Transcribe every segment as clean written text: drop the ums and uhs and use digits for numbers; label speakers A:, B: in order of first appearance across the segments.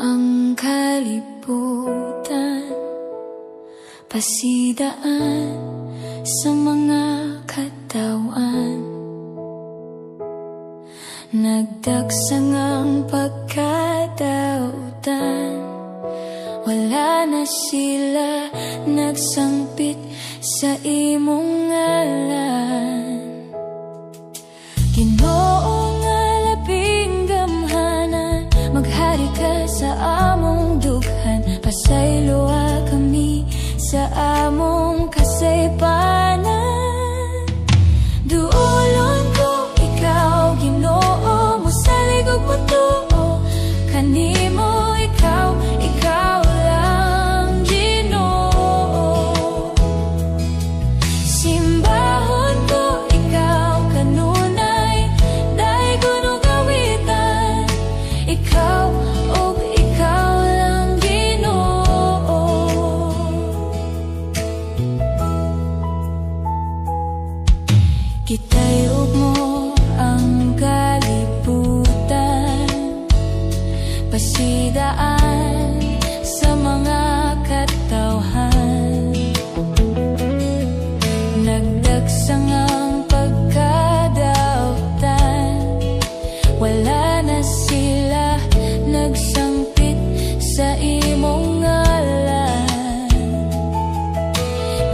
A: ang kalibutan, pasidaan sa mga katawan. Nagdagsang ang pagkadautan, wala na sila nagsangpit sa imong ngalan. Ginoo nga labing gamhanan, maghari ka sa among dughan, pasayloa kami sa among kasaypanan. Duolon ko ikaw, Ginoo, mosalig og motuo kanimo, ikaw lang Ginoo. Simbahon ko ikaw kanunay, dayon ug awitan, ikaw ug ikaw lang Ginoo. Gitayog mo ang kalibutan, pasidaan sa mga katawhan. Nagdagsang ang pagkadautan, wala na sila nagsangpit sa imong ngalan.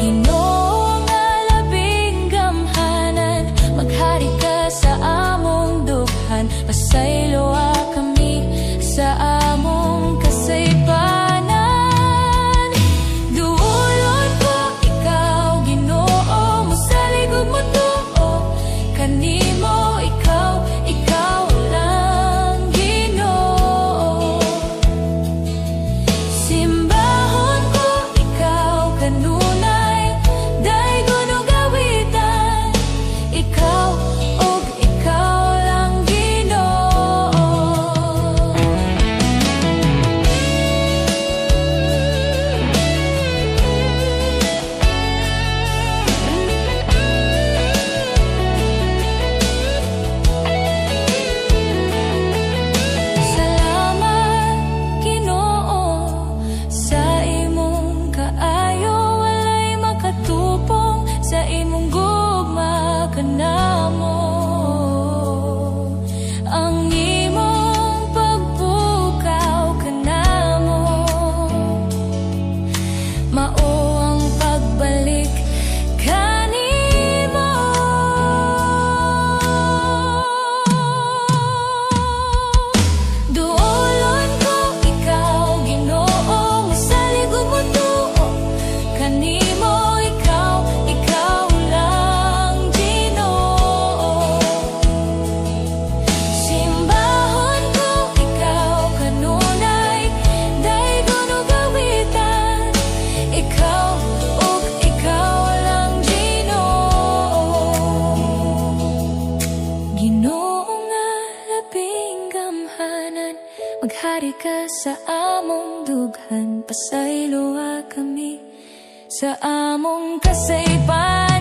A: Ginoo nga labing gamhanan, maghari ka sa among dughan, pasayloa kami sa among kasaypanan. Duolon ko ikaw, Ginoo, mosalig og motuo kanimo, ikaw lang Ginoo. Simbahon ko ikaw kanunay, dayon ug awitan, ikaw ug ikaw lang Ginoo. Salamat, Ginoo, sa imong kaayo, walay makatupong sa imong gugma kanamo. Ang imong pagpukaw kanamo, mao ang pagbalik kanimo. Duolon ko ikaw, Ginoo, mosalig og motuo kanimo, ikaw lang Ginoo. Simbahon ko ikaw kanunay, dayon ug awitan, ikaw ug ikaw lang Ginoo. Ginoo nga labing gamhanan, maghari ka sa among dughan, pasayloa kami sa among kasaypanan.